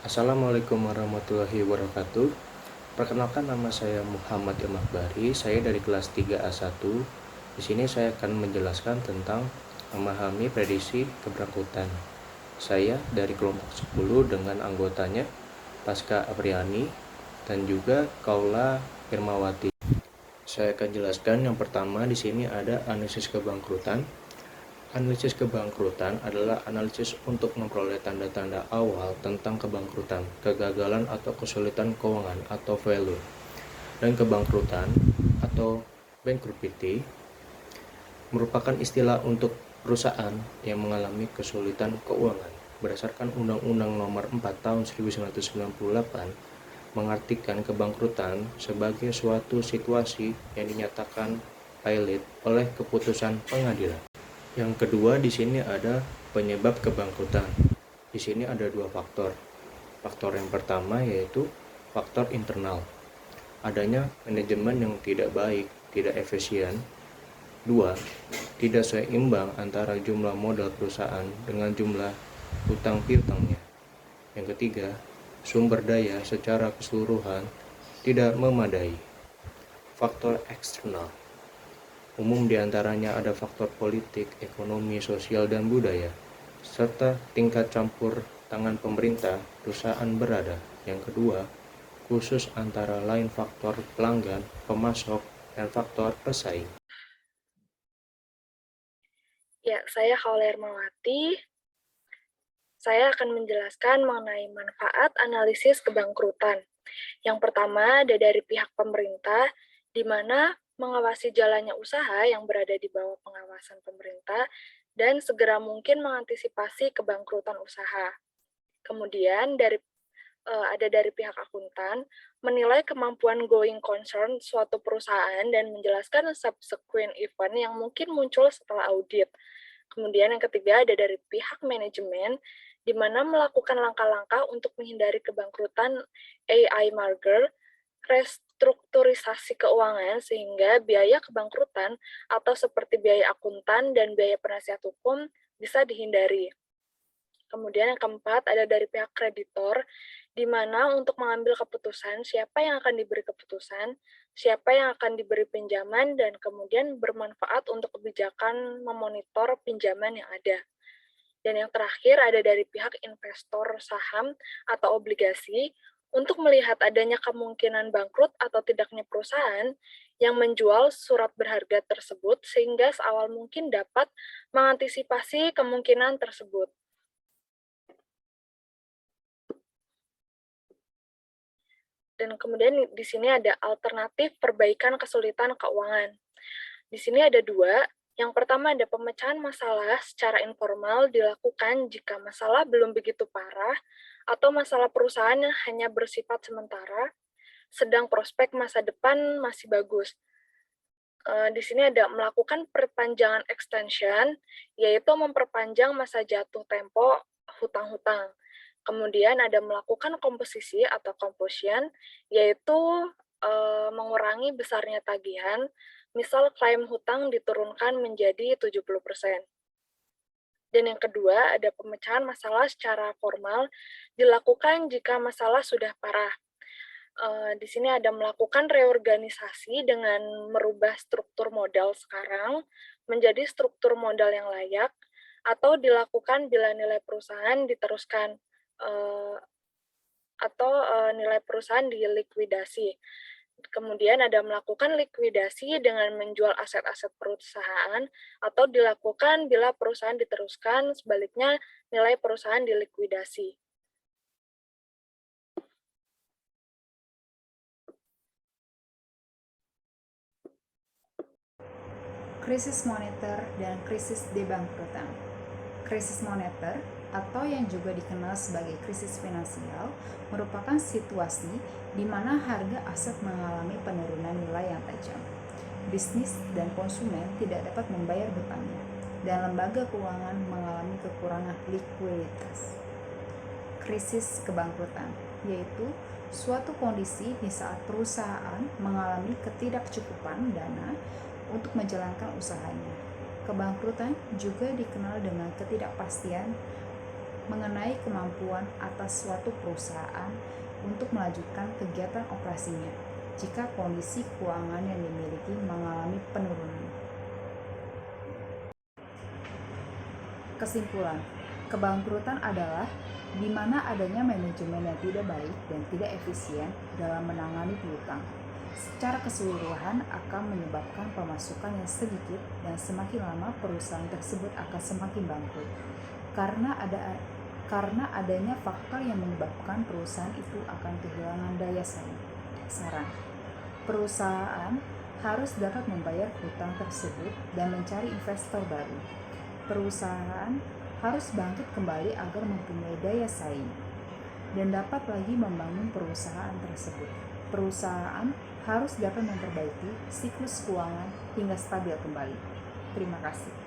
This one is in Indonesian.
Assalamualaikum warahmatullahi wabarakatuh. Perkenalkan, nama saya Muhammad Imakbari. Saya dari kelas 3A1. Di sini saya akan menjelaskan tentang memahami prediksi keberangkutan. Saya dari kelompok 10 dengan anggotanya Pasca Apriani dan juga Kaula Irmawati. Saya akan jelaskan yang pertama. Di sini ada analisis kebangkrutan. Analisis kebangkrutan adalah analisis untuk memperoleh tanda-tanda awal tentang kebangkrutan, kegagalan atau kesulitan keuangan atau failure. Dan kebangkrutan atau bankruptcy merupakan istilah untuk perusahaan yang mengalami kesulitan keuangan. Berdasarkan Undang-Undang Nomor 4 Tahun 1998 mengartikan kebangkrutan sebagai suatu situasi yang dinyatakan valid oleh keputusan pengadilan. Yang kedua, di sini ada penyebab kebangkrutan. Di sini ada dua faktor. Faktor yang pertama yaitu faktor internal. Adanya manajemen yang tidak baik, tidak efisien. Dua, tidak seimbang antara jumlah modal perusahaan dengan jumlah hutang piutangnya. Yang ketiga, sumber daya secara keseluruhan tidak memadai. Faktor eksternal. Umum diantaranya ada faktor politik, ekonomi, sosial, dan budaya, serta tingkat campur tangan pemerintah perusahaan berada. Yang kedua, khusus antara lain faktor pelanggan, pemasok, dan faktor pesaing. Ya, saya Kaula Irmawati. Saya akan menjelaskan mengenai manfaat analisis kebangkrutan. Yang pertama ada dari pihak pemerintah, di mana mengawasi jalannya usaha yang berada di bawah pengawasan pemerintah dan segera mungkin mengantisipasi kebangkrutan usaha. Kemudian ada dari pihak akuntan, menilai kemampuan going concern suatu perusahaan dan menjelaskan subsequent event yang mungkin muncul setelah audit. Kemudian yang ketiga ada dari pihak manajemen, di mana melakukan langkah-langkah untuk menghindari kebangkrutan AI merger, restrukturisasi keuangan sehingga biaya kebangkrutan atau seperti biaya akuntan dan biaya penasihat hukum bisa dihindari. Kemudian yang keempat ada dari pihak kreditor, di mana untuk mengambil keputusan siapa yang akan diberi keputusan, siapa yang akan diberi pinjaman, dan kemudian bermanfaat untuk kebijakan memonitor pinjaman yang ada. Dan yang terakhir ada dari pihak investor saham atau obligasi, untuk melihat adanya kemungkinan bangkrut atau tidaknya perusahaan yang menjual surat berharga tersebut sehingga seawal mungkin dapat mengantisipasi kemungkinan tersebut. Dan kemudian di sini ada alternatif perbaikan kesulitan keuangan. Di sini ada dua. Yang pertama ada pemecahan masalah secara informal dilakukan jika masalah belum begitu parah atau masalah perusahaan yang hanya bersifat sementara, sedang prospek masa depan masih bagus. Di sini ada melakukan perpanjangan extension, yaitu memperpanjang masa jatuh tempo hutang-hutang. Kemudian ada melakukan komposisi atau composition, yaitu mengurangi besarnya tagihan, misal klaim hutang diturunkan menjadi 70%. Dan yang kedua, ada pemecahan masalah secara formal dilakukan jika masalah sudah parah. Di sini ada melakukan reorganisasi dengan merubah struktur modal sekarang menjadi struktur modal yang layak, atau dilakukan bila nilai perusahaan diteruskan atau nilai perusahaan dilikuidasi. Kemudian ada melakukan likuidasi dengan menjual aset-aset perusahaan, atau dilakukan bila perusahaan diteruskan, sebaliknya nilai perusahaan dilikuidasi. Krisis moneter dan krisis debangkrutan. Krisis moneter atau yang juga dikenal sebagai krisis finansial merupakan situasi di mana harga aset mengalami penurunan nilai yang tajam. Bisnis dan konsumen tidak dapat membayar hutangnya, dan lembaga keuangan mengalami kekurangan likuiditas. Krisis kebangkrutan yaitu suatu kondisi di saat perusahaan mengalami ketidakcukupan dana untuk menjalankan usahanya. Kebangkrutan juga dikenal dengan ketidakpastian mengenai kemampuan atas suatu perusahaan untuk melanjutkan kegiatan operasinya jika kondisi keuangan yang dimiliki mengalami penurunan. Kesimpulan, kebangkrutan adalah di mana adanya manajemen yang tidak baik dan tidak efisien dalam menangani piutang. Secara keseluruhan akan menyebabkan pemasukan yang sedikit dan semakin lama perusahaan tersebut akan semakin bangkrut. Karena adanya faktor yang menyebabkan perusahaan itu akan kehilangan daya saing. Saran, perusahaan harus dapat membayar hutang tersebut dan mencari investor baru. Perusahaan harus bangkit kembali agar mempunyai daya saing dan dapat lagi membangun perusahaan tersebut. Perusahaan harus dapat memperbaiki siklus keuangan hingga stabil kembali. Terima kasih.